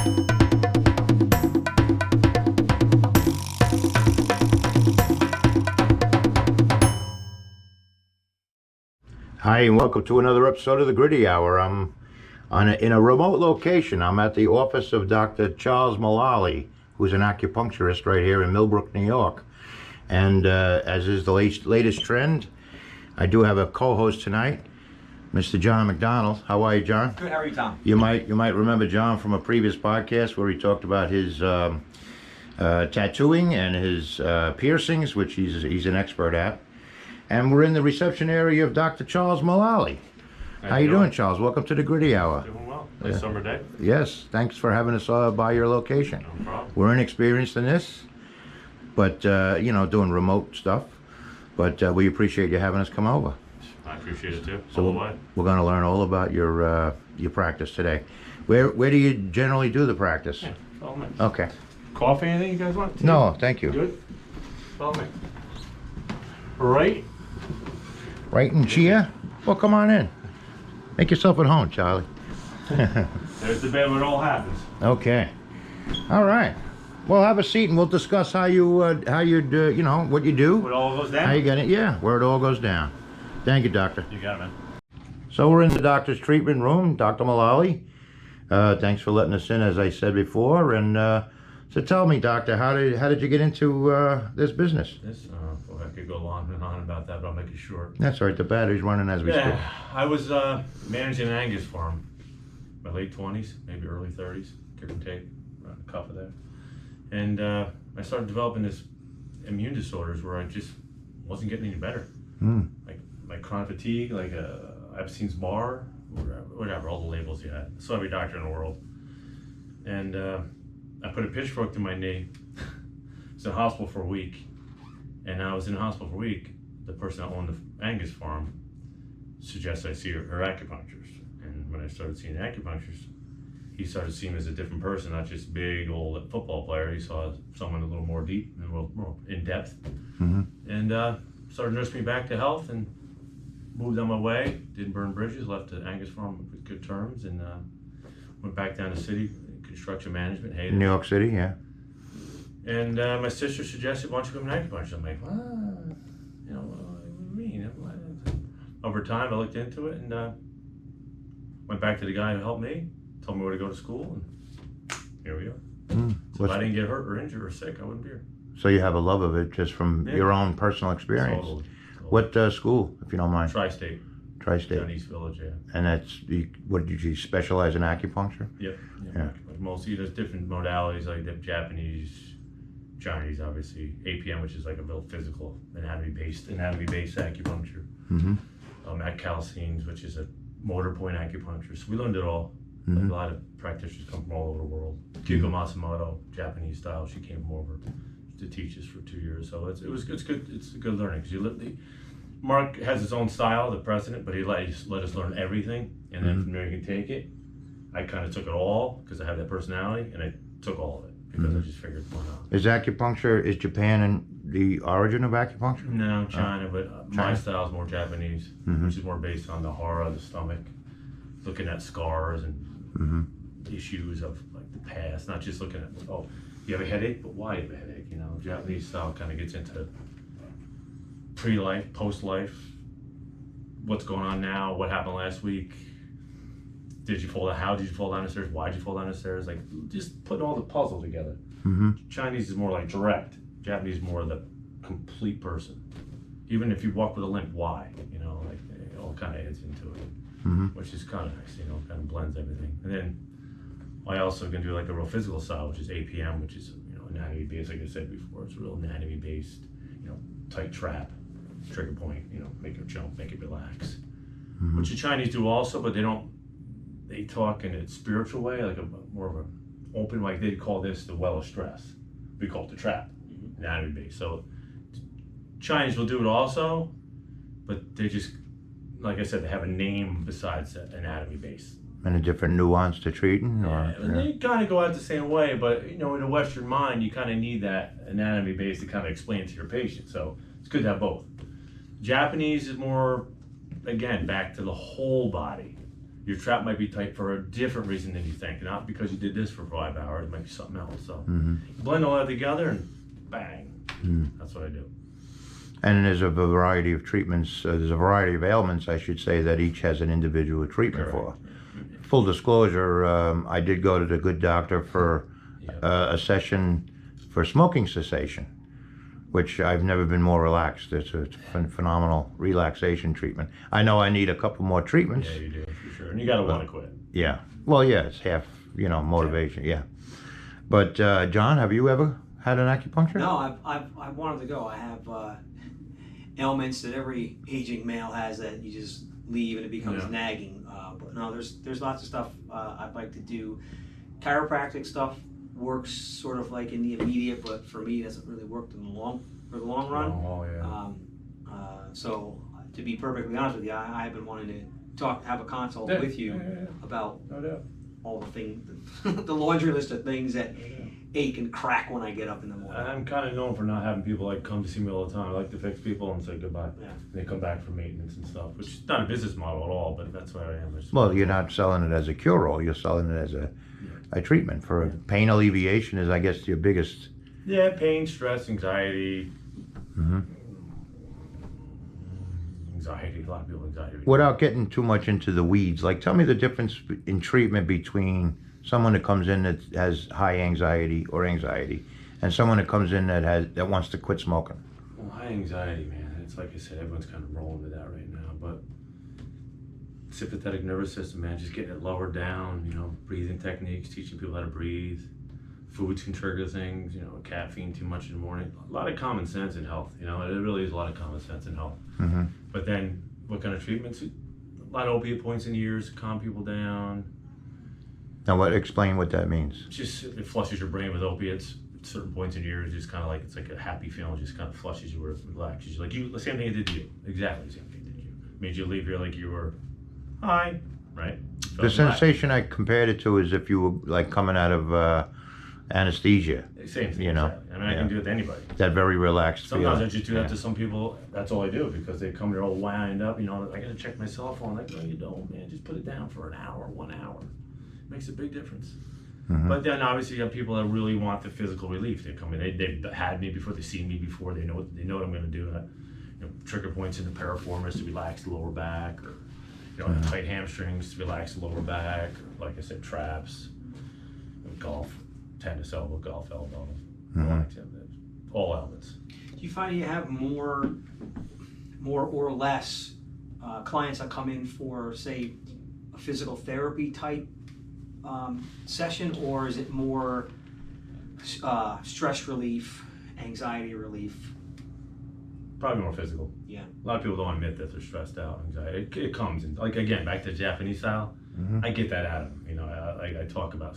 Hi, and welcome to another episode of the Gritty Hour. I'm in a remote location. I'm at the office of Dr. Charles Mullaly, who's an acupuncturist right here in Millbrook, New York. And as is the latest trend, I do have a co-host tonight, Mr. John McDonald. How are you, John? Good. How are you, Tom? You might remember John from a previous podcast where he talked about his tattooing and his piercings, which he's an expert at. And we're in the reception area of Dr. Charles Mullaly. How you doing, Charles? Welcome to the Gritty Hour. Doing well. Nice summer day. Yes, thanks for having us by your location. No problem. We're inexperienced in this, but doing remote stuff. But we appreciate you having us come over. I appreciate it too. So All the way. we're going to learn all about your practice today. Where do you generally do the practice? Yeah, follow me. Okay. Coffee, anything you guys want? Tea? No, thank you. Good? Follow me. Right? Right in chair? Well, come on in. Make yourself at home, Charlie. There's the bed where it all happens. Okay. All right. Well, have a seat and we'll discuss how you what you do. What all goes down? How you get it? Yeah, where it all goes down. Thank you, doctor. You got it, man. So we're in the doctor's treatment room, Dr. Mullaly. Thanks for letting us in, as I said before. And so tell me, doctor, how did you get into this business? Well, I could go on and on about that, but I'll make it short. That's all right. The battery's running as we speak. Yeah, I was managing an Angus farm, my late 20s, maybe early 30s, give and take, around the cuff of that. And I started developing this immune disorders where I just wasn't getting any better. Like chronic fatigue, like Epstein's bar, whatever, all the labels you had. So every doctor in the world. And I put a pitchfork to my knee. I was in the hospital for a week. And I was in the hospital for a week. The person that owned the Angus farm suggested I see her acupuncturist. And when I started seeing the acupuncturist, he started seeing me as a different person, not just big old football player. He saw someone a little more deep and more in depth. Mm-hmm. And started nursing me back to health and moved on my way. Didn't burn bridges, left the Angus farm with good terms, and went back down to the city, construction management, hated New it. York City, yeah. And my sister suggested, why don't you come to acupuncture? I'm like, what do you mean? Over time, I looked into it and went back to the guy who helped me, told me where to go to school, and here we are. So if I didn't get hurt or injured or sick, I wouldn't be here. So you have a love of it just from your own personal experience. Totally. What school, if you don't mind? Tri-state. Tri-State. Down East Village, yeah. And that's, what did you specialize in acupuncture? Yep. Yeah. Like mostly there's different modalities like the Japanese, Chinese, obviously, APM, which is like a real physical anatomy-based acupuncture. Mm-hmm. Calcines, which is a motor point acupuncture. So we learned it all. Mm-hmm. Like a lot of practitioners come from all over the world. Kyoko Matsumoto, Japanese style, she came over to teach us for 2 years. So it's good. It's a good learning because Mark has his own style, the president, but he let us learn everything, and then from there you can take it. I kind of took it all because I have that personality, and I took all of it because I just figured, why not? Is Japan and the origin of acupuncture? No, China, but my China? style is more Japanese, which is more based on the horror of the stomach, looking at scars and issues of like the past, not just looking at, oh, you have a headache, but why you have a headache? Japanese style kind of gets into pre-life, post-life, what's going on now, what happened last week, how did you fall down the stairs, why did you fall down the stairs, like just putting all the puzzle together. Chinese is more like direct, Japanese is more the complete person. Even if you walk with a limp, why? Like it all kind of adds into it, which is kind of nice, kind of blends everything. And then I also can do like a real physical style, which is APM, which is anatomy based, like I said before. It's real anatomy based, tight trap, trigger point, make it jump, make it relax. Which the Chinese do also, but they talk in a spiritual way, like more of a open, like they call this the well of stress. We call it the trap, anatomy based. So Chinese will do it also, but they just, like I said, they have a name besides anatomy based. And a different nuance to treating? And they kind of go out the same way, but in a Western mind, you kind of need that anatomy base to kind of explain it to your patient. So it's good to have both. Japanese is more, again, back to the whole body. your trap might be tight for a different reason than you think. Not because you did this for 5 hours, it might be something else. So blend all that together and bang. That's what I do. And there's a variety of treatments, there's a variety of ailments, I should say, that each has an individual treatment for. Full disclosure, I did go to the good doctor for a session for smoking cessation, which I've never been more relaxed. It's a phenomenal relaxation treatment. I know I need a couple more treatments. Yeah, you do, for sure. And you got to want to quit. Yeah. Well, yeah, it's half, motivation, yeah. But, John, have you ever had an acupuncture? No, I wanted to go. I have ailments that every aging male has that you just leave and it becomes nagging. But no, there's lots of stuff I'd like to do. Chiropractic stuff works sort of like in the immediate, but for me, it doesn't really work in the long run. Oh, yeah. So to be perfectly honest with you, I've been wanting to have a consult with you about all the things, the laundry list of things that ache and crack when I get up in the morning. I'm kind of known for not having people like come to see me all the time. I like to fix people and say goodbye. Yeah. And they come back for maintenance and stuff, which is not a business model at all, but that's where I am. Well, you're not selling it as a cure-all. You're selling it as a treatment for pain alleviation is, I guess, your biggest. Yeah, pain, stress, anxiety. Anxiety, a lot of people anxiety. Without getting too much into the weeds, like tell me the difference in treatment between someone that comes in that has high anxiety and someone that comes in that wants to quit smoking. Well, high anxiety, man. It's like I said, everyone's kind of rolling with that right now, but sympathetic nervous system, man, just getting it lowered down, breathing techniques, teaching people how to breathe. Foods can trigger things, caffeine too much in the morning. A lot of common sense in health, it really is a lot of common sense in health. But then what kind of treatments? A lot of opiate points in the ears to calm people down. Now, explain what that means. Just it flushes your brain with opiates. At certain points in your ears, just kind of like it's like a happy feeling. Just kind of flushes you, relaxes you. Like the same thing it did to you. Exactly the same thing it did to you. Made you leave here like you were high, right? The sensation I compared it to is if you were like coming out of anesthesia. Same thing. Exactly. I mean, I can do it to anybody. That very relaxed Sometimes feeling. I just do that to some people. That's all I do because they come here all wound up. I gotta check my cell phone. Like, no, you don't, man. Just put it down for an hour, 1 hour. Makes a big difference. But then obviously you have people that really want the physical relief. They come in, they've had me before, they've seen me before, they know what I'm going to do. Trigger points in the piriformis to relax the lower back, or tight hamstrings to relax the lower back, or like I said, traps, golf, tennis elbow, golf elbow, relax all elements. Do you find you have more or less clients that come in for, say, a physical therapy type session, or is it more stress relief, anxiety relief? Probably more physical. Yeah. A lot of people don't admit that they're stressed out, anxiety. It comes in, like again, back to Japanese style. I get that out of them. I talk about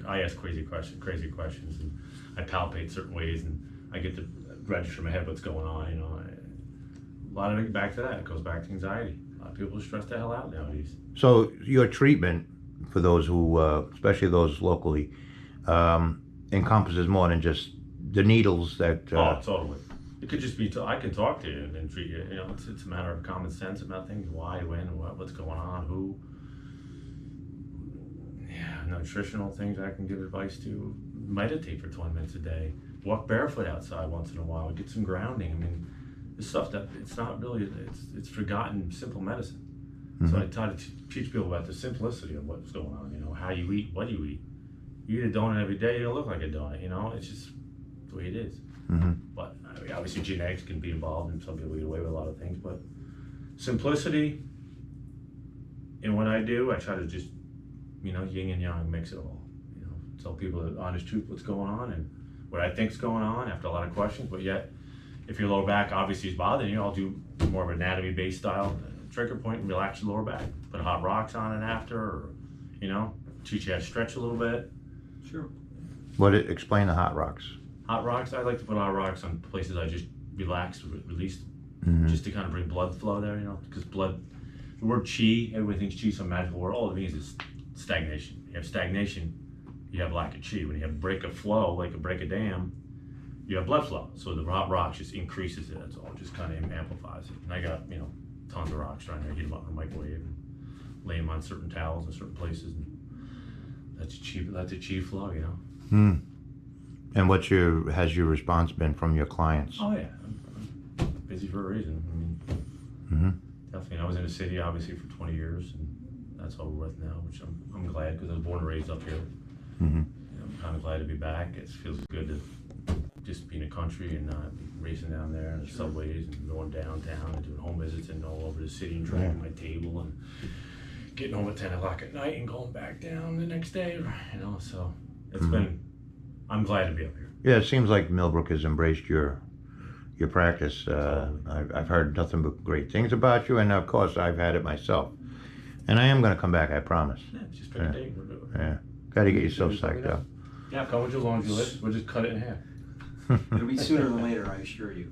I ask crazy questions, and I palpate certain ways, and I get to register in my head what's going on. A lot of it back to that. It goes back to anxiety. A lot of people are stressed the hell out nowadays. So your treatment, for those who, especially those locally, encompasses more than just the needles that. Oh, totally. It could just be, I can talk to you and treat you. It's a matter of common sense about things. Why, when, what's going on, who. Yeah, nutritional things I can give advice to. Meditate for 20 minutes a day. Walk barefoot outside once in a while. Get some grounding. I mean, it's stuff that it's not really, it's forgotten simple medicine. So I try to teach people about the simplicity of what's going on, how you eat, what you eat. You eat a donut every day, you don't look like a donut, it's just the way it is. But I mean, obviously genetics can be involved and some people get away with a lot of things, but simplicity in what I do, I try to just, yin and yang, mix it all. Tell people the honest truth, what's going on and what I think's going on after a lot of questions, but yet if your lower back obviously is bothering you, I'll do more of an anatomy-based style trigger point and relax your lower back. Put hot rocks on it after, or, teach you how to stretch a little bit. Sure. Explain the hot rocks. Hot rocks, I like to put hot rocks on places I just relaxed, released, just to kind of bring blood flow there, because the word chi, everybody thinks chi is some magical word. All it means is stagnation. You have stagnation, you have lack of chi. When you have break of flow, like a break of dam, you have blood flow. So the hot rocks just increases it, that's all, just kind of amplifies it. And I got, tons of rocks trying to heat them up in the microwave and lay them on certain towels in certain places. And that's a cheap flow, you know. Hmm. And has your response been from your clients? Oh yeah, I'm busy for a reason. I mean, definitely. I was in the city obviously for 20 years, and that's over with now, which I'm glad, because I was born and raised up here. You know, I'm kind of glad to be back. It feels good to just be in the country and not be racing down there in the subways and going downtown and doing home visits and all over the city and trying my table and getting home at 10 o'clock at night and going back down the next day. You know, so it's been. I'm glad to be up here. Yeah, it seems like Millbrook has embraced your practice. I've heard nothing but great things about you, and of course I've had it myself. And I am going to come back, I promise. Yeah, just pick a date. We'll do it. Yeah, got to get yourself psyched up. Yeah, come with your laundry list. We'll just cut it in half. It'll be sooner than later, I assure you.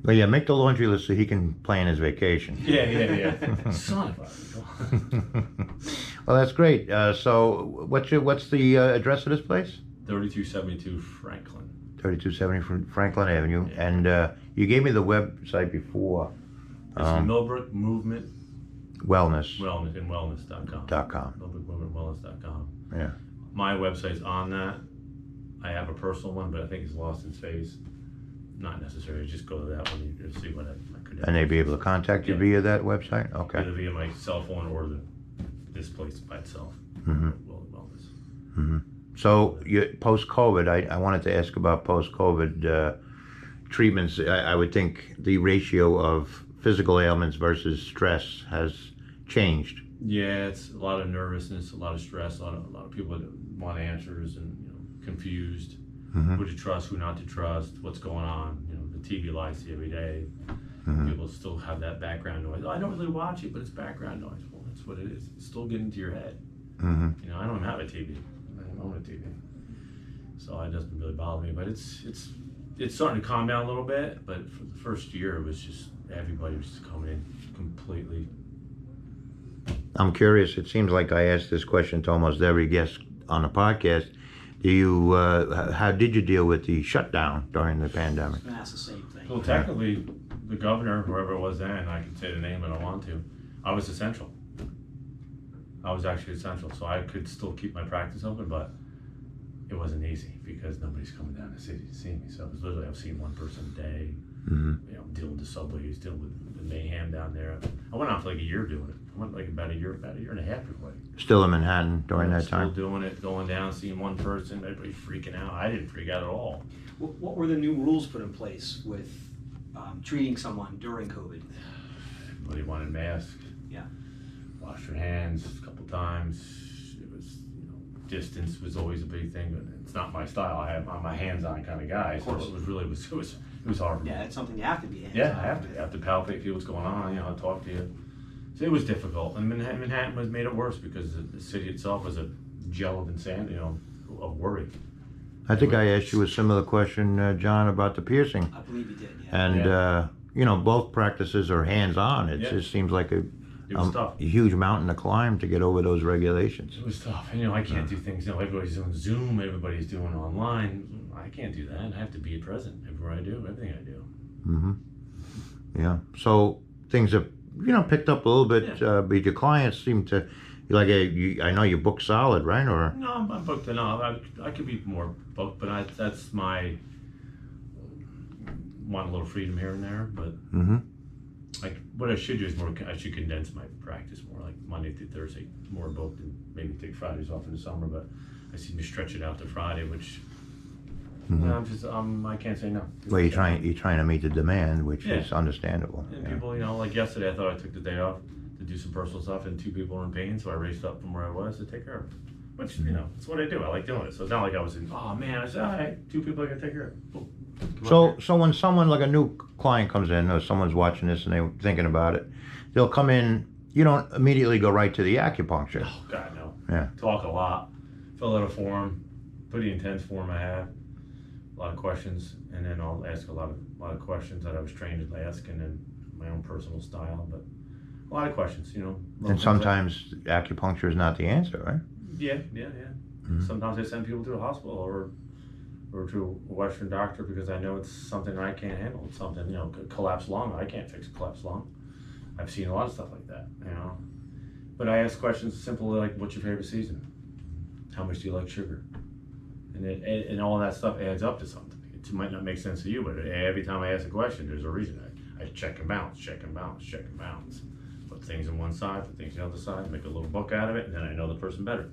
Well, yeah, make the laundry list so he can plan his vacation. Yeah. Son of a. Well, that's great. So, what's the address of this place? 3272 Franklin. 3270 Franklin Avenue, and you gave me the website before. It's Millbrook Movement Wellness. Wellness.com. Millbrookmovementwellness.com. Yeah. My website's on that. I have a personal one, but I think it's lost in space. Not necessary. Just go to that one. You can see what I could. And they'd be able to contact you via that website. Okay. Either via my cell phone or this place by itself. Wellness. So, post-COVID, I wanted to ask about post-COVID treatments. I would think the ratio of physical ailments versus stress has changed. Yeah, it's a lot of nervousness, a lot of stress, a lot of people that want answers and confused. Who to trust, who not to trust, what's going on. The TV lies to you every day. People still have that background noise. I don't really watch it, but it's background noise. Well, that's what it is. It's still getting to your head. I don't even have a TV. I don't own a TV, so it doesn't really bother me. But it's starting to calm down a little bit. But for the first year, it was just everybody was just coming in completely. I'm curious. It seems like I ask this question to almost every guest on the podcast. How did you deal with the shutdown during the pandemic? That's the same thing. Well, technically, the governor, whoever it was then, I can say the name, but I don't want to. I was essential. I was actually essential, so I could still keep my practice open, but it wasn't easy because nobody's coming down the city to see me. So it was literally, I've seen one person a day. Dealing with the subways, dealing with the mayhem down there. I went on for like a year doing it. I went like about a year and a half before. Still in Manhattan during that time? Still doing it, going down, seeing one person, everybody's freaking out. I didn't freak out at all. What were the new rules put in place with treating someone during COVID? Everybody wanted masks. Yeah. Wash your hands a couple times. It was, distance was always a big thing, but it's not my style. I'm a hands-on kind of guy, so it was hard for me. Yeah, it's something you have to be hands-on. Yeah, I have to palpate, feel what's going on, talk to you. So it was difficult, and Manhattan was made it worse because the city itself was a gel of insanity, of worry. I think I asked you a similar question, John, about the piercing. I believe you did, yeah. And, both practices are hands-on. It just seems like a huge mountain to climb to get over those regulations. It was tough. I can't do things, everybody's doing Zoom, everybody's doing online. I can't do that. I have to be present everywhere I do, everything I do. Yeah. So things have, picked up a little bit, but your clients seem to, I know you book solid, right? Or no, I'm booked enough. I could be more booked, but that's my want a little freedom here and there. But what I should do is I should condense my practice more, like Monday through Thursday, more booked, and maybe take Fridays off in the summer. But I seem to stretch it out to Friday, which I can't say no. Well, you're trying to meet the demand, which is understandable. And people, like yesterday, I thought I took the day off to do some personal stuff, and 2 people were in pain, so I raced up from where I was to take care of it. Which, it's what I do. I like doing it. So it's not like I was oh man, I said, all right, 2 people I can take care of. Boom. So when someone, like a new client comes in, or someone's watching this and they're thinking about it, they'll come in, you don't immediately go right to the acupuncture. Oh God, no. Yeah. Talk a lot, fill out a form, pretty intense form I have, a lot of questions, and then I'll ask a lot of questions that I was trained to ask, and then my own personal style, but a lot of questions, And sometimes acupuncture is not the answer, right? Yeah. Sometimes I send people to a hospital or to a Western doctor because I know it's something I can't handle. It's something, collapsed lung. I can't fix a collapsed lung. I've seen a lot of stuff like that, But I ask questions simple like, what's your favorite season? How much do you like sugar? And all that stuff adds up to something. It might not make sense to you, but every time I ask a question, there's a reason. I check and balance, check and balance, check and balance. Put things on one side, put things on the other side, make a little book out of it, and then I know the person better.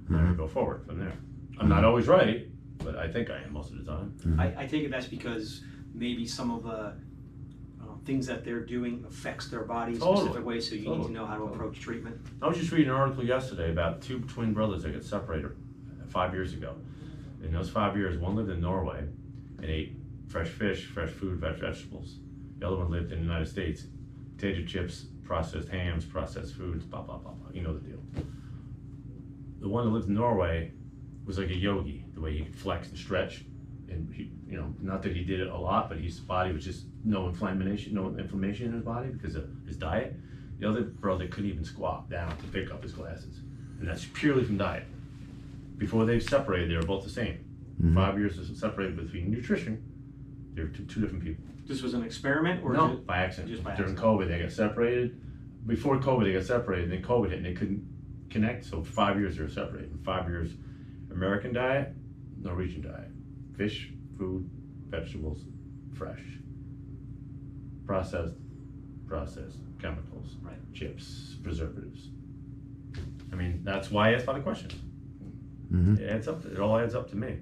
And then we go forward from there. I'm not always right, but I think I am most of the time. I take it that's because maybe some of the things that they're doing affects their body in specific ways, so you need to know how to approach treatment. I was just reading an article yesterday about two twin brothers that got separated 5 years ago. In those 5 years, one lived in Norway and ate fresh fish, fresh food, fresh vegetables. The other one lived in the United States, potato chips, processed hams, processed foods, blah, blah, blah, blah. You know the deal. The one that lived in Norway was like a yogi, the way he could flex and stretch. And he, not that he did it a lot, but his body was just no inflammation in his body because of his diet. The other brother couldn't even squat down to pick up his glasses. And that's purely from diet. Before they separated, they were both the same. 5 years separated between nutrition. They were two different people. This was an experiment, or no, by accident. Just by During accident. COVID, they got separated. Before COVID, they got separated. Then COVID hit, and they couldn't connect. So for 5 years, they were separated. In 5 years, American diet, Norwegian diet, fish, food, vegetables, fresh, processed, chemicals, Right. chips, preservatives. I mean, that's why I asked about the question. It adds up. It all adds up to me.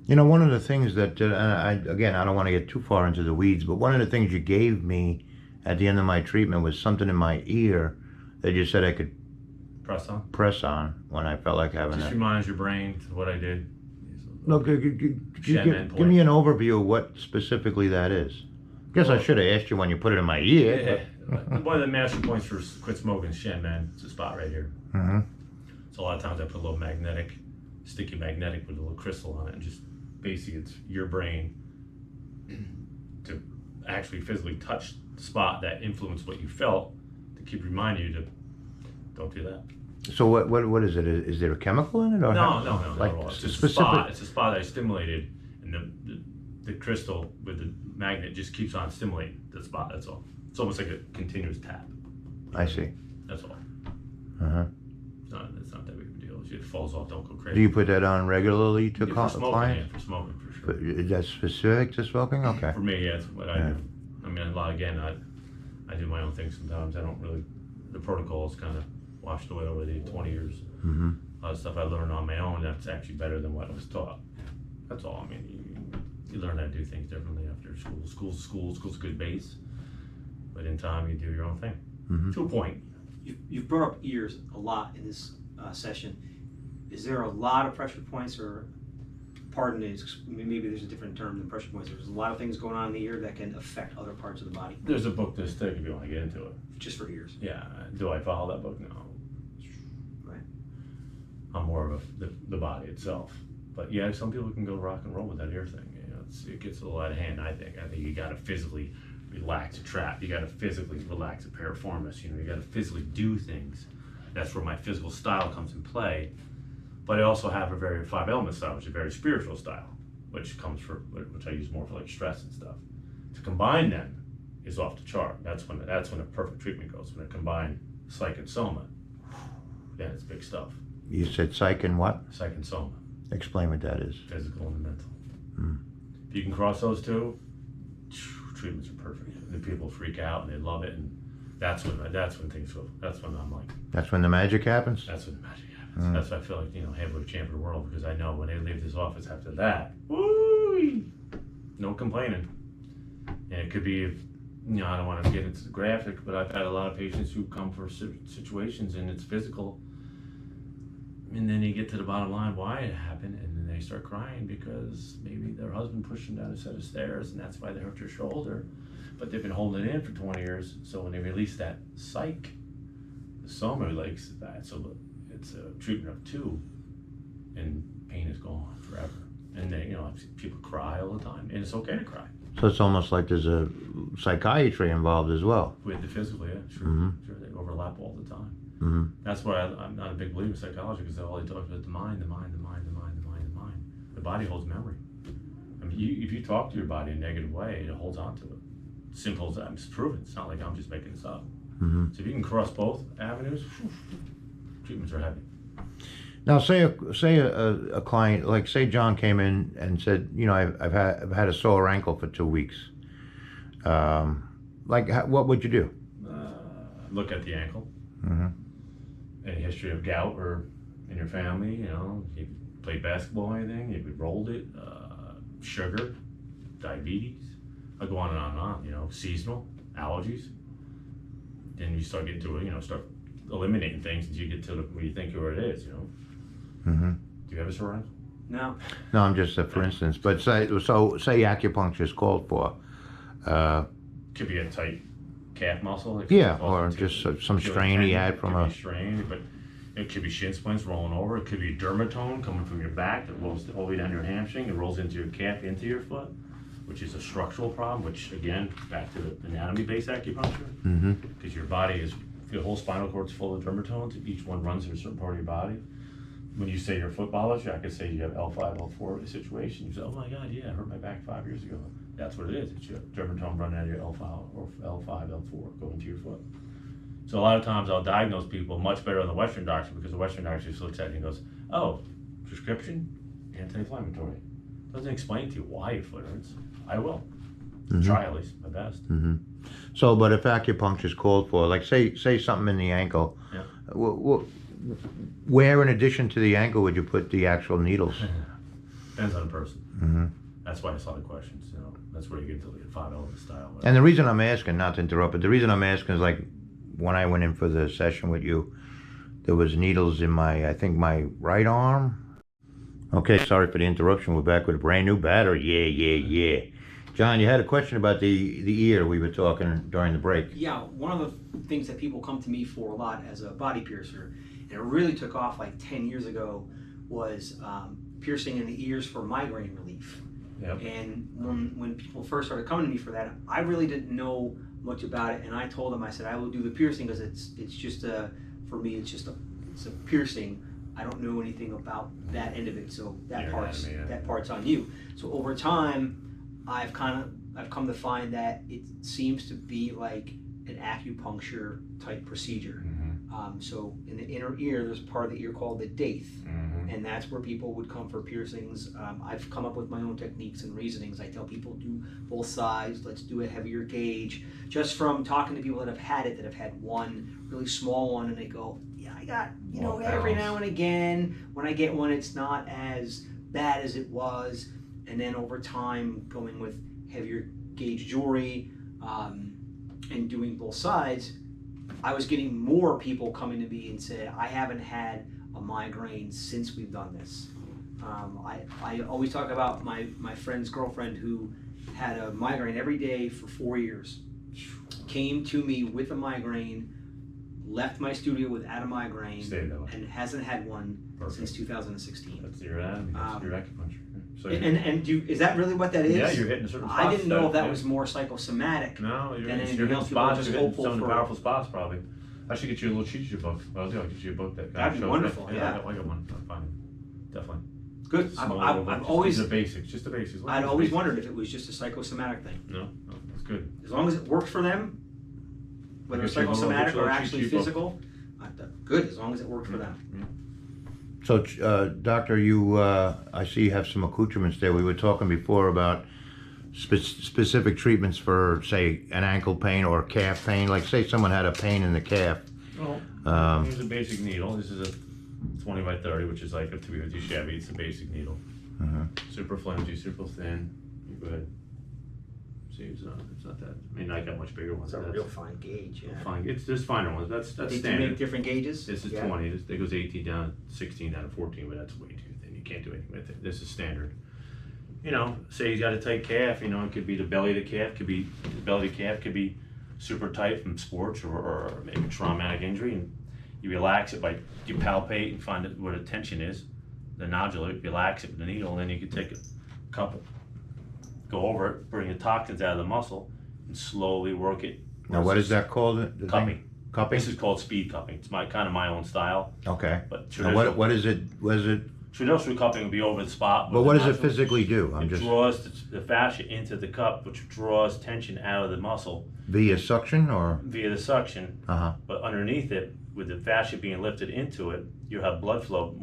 One of the things that, I don't want to get too far into the weeds, but one of the things you gave me at the end of my treatment was something in my ear that you said I could press on when I felt like having Just it. reminds your brain to what I did. No, give me an overview of what specifically that is. I guess I should have asked you when you put it in my ear. Yeah. One of the master points for quit smoking is Shen, It's a spot right here. So a lot of times I put a little sticky magnetic with a little crystal on it, and just basically it's your brain to actually physically touch the spot that influenced what you felt to keep reminding you to don't do that. So what is it? Is there a chemical in it? Or No, like not at all. It's specific. a spot. It's a spot that I stimulated, and the crystal with the magnet just keeps on stimulating the spot. That's all. It's almost like a continuous tap. I see. That's all. It's not that big of a deal. If it falls off, don't go crazy. Do you put that on regularly to for smoking, clients? for smoking, for sure. But is that specific to smoking? Okay. For me, yeah, it's what I do. I mean, I do my own thing sometimes. I don't really, the protocol is kind of washed away over the 20 years. A lot of stuff I learned on my own, that's actually better than what I was taught. That's all. I mean, you learn how to do things differently after school. School's a good base. But in time, you do your own thing. To a point. You've brought up ears a lot in this session. Is there a lot of pressure points, or pardon it, maybe there's a different term than pressure points. There's a lot of things going on in the ear that can affect other parts of the body. There's a book this thick if you want to get into it. Just for ears. Yeah. Do I follow that book? No. Right. I'm more of the body itself. But yeah, some people can go rock and roll with that ear thing. It gets a little out of hand, I think. I think you got to physically relax a trap. You got to physically relax a piriformis. You got to physically do things. That's where my physical style comes in play. But I also have a very 5-element style, which is a very spiritual style, which I use more for like stress and stuff. To combine them is off the chart. That's when a perfect treatment goes. When I combine psych and soma, then it's big stuff. You said psych and what? Psych and soma. Explain what that is. Physical and mental. If you can cross those two, treatments are perfect. The people freak out and they love it, and that's when things go. That's when I'm like. That's when the magic happens. That's when the magic happens. That's why I feel like heavyweight champion of the world, because I know when they leave this office after that, woo, no complaining. And it could be, I don't want to get into the graphic, but I've had a lot of patients who come for situations and it's physical, and then you get to the bottom line why it happened, and then they start crying because maybe their husband pushed them down a set of stairs and that's why they hurt their shoulder, but they've been holding it in for 20 years. So when they release that psych, the soma likes that. So it's a treatment of 2, and pain is gone forever. And they, people cry all the time, and it's okay to cry. So it's almost like there's a psychiatry involved as well. With the physical, yeah, sure. Sure, they overlap all the time. That's why I'm not a big believer in psychology, because all they talk about the mind. The body holds memory. I mean, if you talk to your body in a negative way, it holds on to it. Simple as that. It's proven. It's not like I'm just making this up. So if you can cross both avenues, treatments are heavy. Now, say a client, like say John came in and said, you know, I've had a sore ankle for 2 weeks. What would you do? Look at the ankle. Mm-hmm. Any history of gout or in your family? You know, you played basketball or anything? You rolled it? Sugar, diabetes. I go on and on and on. You know, seasonal allergies. Then you start getting to it. You know, start eliminating things until you get to where you think where it is. You know. Mm-hmm. Do you have a sore ankle? No. No, I'm just for instance. But say acupuncture is called for. Could be a tight calf muscle. Yeah, or just some strain he had from a strain, but it could be shin splints rolling over. It could be dermatome coming from your back that rolls all the way down your hamstring. It rolls into your calf, into your foot, which is a structural problem. Which again, back to the anatomy-based acupuncture, because your body is your whole spinal cord is full of dermatomes. Each one runs through a certain part of your body. When you say your foot bothers you, I could say you have L5, L4 situation. You say, oh my God, yeah, I hurt my back 5 years ago. That's what it is. It's your dermatome running out of your L5 or L5, L4 going to your foot. So a lot of times I'll diagnose people much better than the Western doctor because the Western doctor just looks at it and goes, oh, prescription, anti-inflammatory. Doesn't explain to you why your foot hurts. I will. Try at least my best. So, but if acupuncture is called for, like say something in the ankle, Yeah. Where in addition to the ankle would you put the actual needles? Depends on the person. That's why it's a lot of questions. You know, that's where you get to the 5 element style. And the reason I'm asking, not to interrupt, but the reason I'm asking is like when I went in for the session with you, there was needles in I think my right arm. Okay, sorry for the interruption. We're back with a brand new battery. Yeah. John, you had a question about the ear we were talking during the break. Yeah, one of the things that people come to me for a lot as a body piercer, and it really took off like 10 years ago, was piercing in the ears for migraine relief. Yep. And when people first started coming to me for that, I really didn't know much about it, and I told them, I said, I will do the piercing because it's just for me, it's a piercing. I don't know anything about that end of it, so that part's on you. So over time, I've come to find that it seems to be like an acupuncture type procedure. So in the inner ear, there's part of the ear called the date, and that's where people would come for piercings. I've come up with my own techniques and reasonings. I tell people do both sides. Let's do a heavier gauge. Just from talking to people that have had it, that have had one really small one, and they go, yeah, I got, every now and again, when I get one, it's not as bad as it was. And then over time, going with heavier gauge jewelry and doing both sides, I was getting more people coming to me and said, I haven't had a migraine since we've done this. I always talk about my friend's girlfriend who had a migraine every day for 4 years. Came to me with a migraine, left my studio without a migraine, and hasn't had one since 2016. That's your acupuncture. So is that really what that is? Yeah, you're hitting a certain spot. I didn't know if that was more psychosomatic. No, you're than hitting anything spots. Just You're hitting hopeful some of the for powerful spots, probably. I should get you a little cheat sheet book. Well, I'll get you a book that kind That'd be wonderful. Yeah, I got one. I'll find it. Definitely. Good. I've always the basics, just the basics. I'd always wondered if it was just a psychosomatic thing. No, that's good. As long as it worked for them, whether it's psychosomatic or actually physical, good. As long as it worked for them. Yeah. So, Doctor, you, I see you have some accoutrements there. We were talking before about specific treatments for, say, an ankle pain or calf pain. Like, say someone had a pain in the calf. Well, here's a basic needle. This is a 20 by 30, which is like a 250 Chevy. It's a basic needle. Super flimsy, super thin. You're good. See, it's not that. I mean, not that much bigger ones. It's a real fine gauge. Yeah. Fine. There's finer ones. That's Did standard. you make different gauges? This is 20. It goes 18 down, 16 down to 14, but that's way too thin. You can't do anything with it. This is standard. Say you got a tight calf. It could be the belly of the calf. Could be the belly of the calf. Could be super tight from sports or maybe traumatic injury, and you relax it by you palpate and find what the tension is, the nodule. Relax it with the needle, and then you can take a couple, go over it, bring the toxins out of the muscle, and slowly work it. Now, what is that called? Cupping. Cupping? This is called speed cupping. It's my own style. Okay. But now what is it? Was it Traditional cupping will be over the spot. But what does it natural- physically do? It draws the fascia into the cup, which draws tension out of the muscle Via suction or? via the suction. Uh-huh. But underneath it, with the fascia being lifted into it, you have blood flow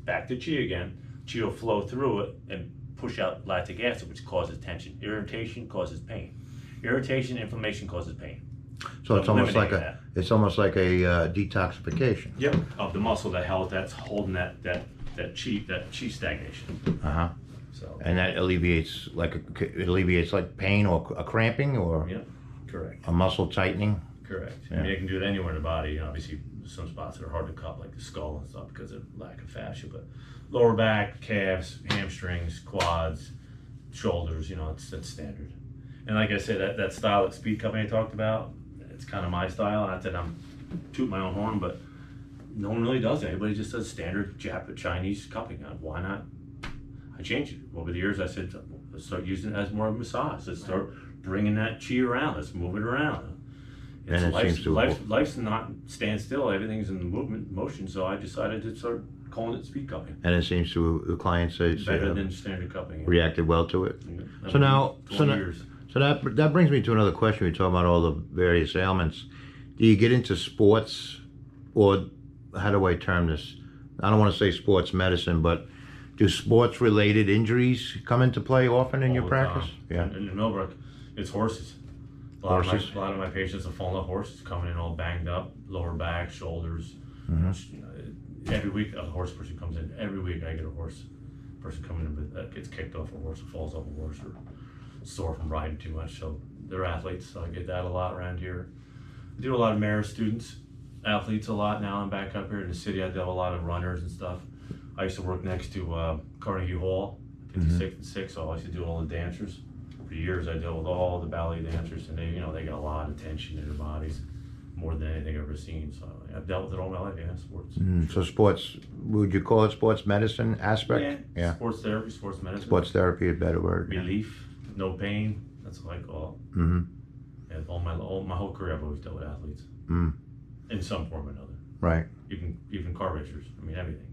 back to chi again. Chi will flow through it and push out lactic acid, which causes tension. Irritation causes pain. Irritation, inflammation causes pain. So it's almost like eliminating it's almost like a detoxification. Yep. Of the muscle that's holding that chi stagnation. Uh-huh. So. And that alleviates like pain or a cramping or Yep. Correct. a muscle tightening. Correct. Yeah. I mean, it can do it anywhere in the body. Obviously, some spots that are hard to cup, like the skull and stuff, because of lack of fascia. But lower back, calves, hamstrings, quads, shoulders, that's standard. And like I said, that style of speed cupping I talked about, it's kind of my style. Not that I'm tooting my own horn, but no one really does it. Everybody just does standard Chinese cupping. Why not? I changed it. Over the years, I said, let's start using it as more of a massage. Let's start bringing that chi around. Let's move it around. And it seems to life's not stand still. Everything's in movement, motion. So I decided to start calling it speed cupping. And it seems to the clients say Better than standard cupping. Yeah. reacted well to it. Yeah. So now, 20 years. So that brings me to another question. We talk about all the various ailments. Do you get into sports, or how do I term this? I don't want to say sports medicine, but do sports-related injuries come into play often in All your the practice? time. Yeah. In Millbrook, it's horses. A lot of my patients have fallen off horses, coming in all banged up, lower back, shoulders. Mm-hmm. Every week, a horse person comes in. Every week, I get a horse person coming in that gets kicked off a horse, or falls off a horse, or sore from riding too much. So they're athletes. So I get that a lot around here. I do a lot of Marist students, athletes a lot now. I'm back up here in the city. I do a lot of runners and stuff. I used to work next to Carnegie Hall, 56 and 6. So I used to do all the dancers. For years, I dealt with all the ballet dancers, and they got a lot of tension in their bodies, more than anything I've ever seen. So I've dealt with it all my life. Yeah, sports. So sports, would you call it sports medicine aspect? Yeah. Sports therapy, sports medicine. Sports therapy, a better word. Relief, no pain. That's what I call it. Mm-hmm. And my whole career, I've always dealt with athletes in some form or another. Right. Even car racers. I mean, everything.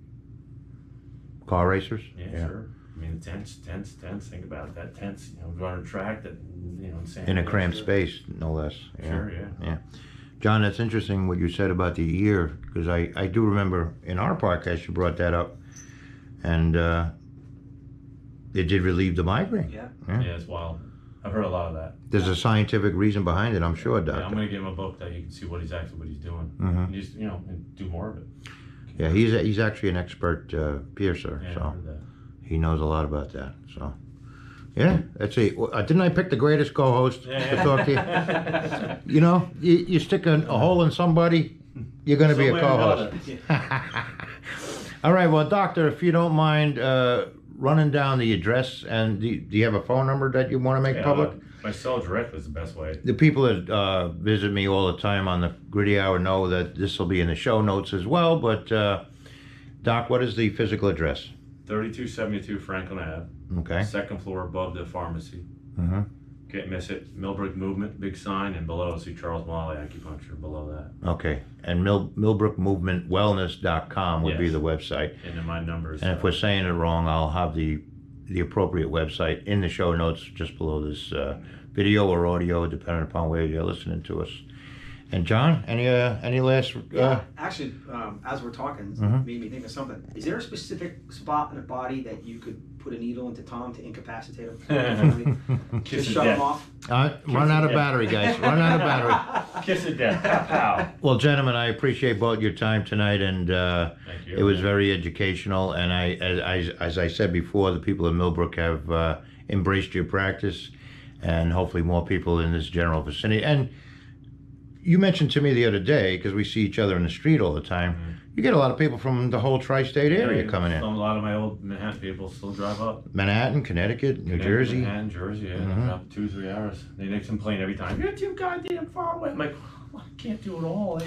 Car racers? Yeah. Sure. I mean, tense. Think about it. That tense, running a track that, insane. In a cramped space, no less. Yeah. Sure, yeah. John, that's interesting what you said about the ear, because I do remember in our podcast you brought that up, and it did relieve the migraine. Yeah. Yeah, it's wild. I've heard a lot of that. There's a scientific reason behind it, I'm sure, Doctor. Yeah, I'm going to give him a book that you can see what he's doing. Mhm. And just, and do more of it. Yeah, he's actually an expert piercer, Yeah, I so heard that. he knows a lot about that. So, yeah, let's see. Didn't I pick the greatest co-host to talk to you? You stick a hole in somebody, you're going to be a co-host. All right, well, Doctor, if you don't mind running down the address, and do you have a phone number that you want to make public? My cell direct is the best way. The people that visit me all the time on the Gritty Hour know that this will be in the show notes as well, but Doc, what is the physical address? 3272 Franklin Ave. Okay. Second floor above the pharmacy. Mm-hmm. Can't miss it. Millbrook Movement, big sign, and below see Charles Mullaly Acupuncture below that. Okay, and Millbrook Movement Wellness.com would be Yes. the website. And then my number is. And if we're saying it wrong, I'll have the appropriate website in the show notes just below this video or audio, depending upon where you're listening to us. And John, any last? Actually, as we're talking, Mhm. made me think of something. Is there a specific spot in the body that you could put a needle into Tom to incapacitate him? Just shut him off? Run out of battery, guys. Run out of battery. Kiss it death. Pow, pow. Well, gentlemen, I appreciate both your time tonight, and Thank you. it was very educational. And as I said before, the people in Millbrook have embraced your practice, and hopefully more people in this general vicinity. And you mentioned to me the other day, because we see each other in the street all the time, you get a lot of people from the whole tri-state area coming in. A lot of my old Manhattan people still drive up. Manhattan, Connecticut, New Jersey. Manhattan, Jersey, yeah. They drive 2-3 hours. They complain every time. You're too goddamn far away. I'm like, well, I can't do it all.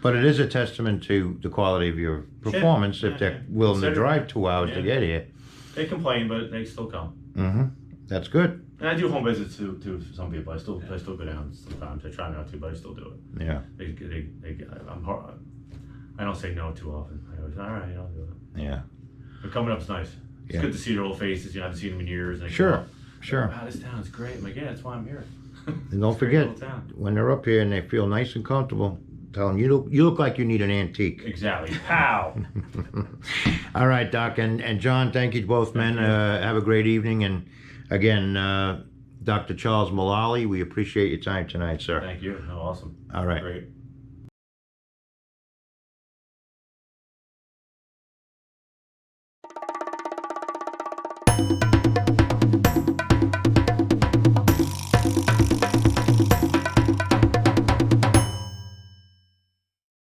But it is a testament to the quality of your performance if they're willing to drive 2 hours to get here. They complain, but they still come. Mm-hmm. That's good. And I do home visits to some people. I still go down sometimes. I try not to, but I still do it. Yeah. I'm hard. I don't say no too often. I always, all right, I'll do it. Yeah. But coming up's nice. It's Yeah. good to see their old faces. You know, I haven't seen them in years. And they Sure, come up, sure. Wow, this town's great. I'm like, yeah, that's why I'm here. And don't It's a great forget, little town. when they're up here and they feel nice and comfortable, tell them you look like you need an antique. Exactly. Pow. All right, Doc and John, thank you both, men. Have a great evening. And again, Dr. Charles Mullaly, we appreciate your time tonight, sir. Thank you. No, awesome. All right. Great.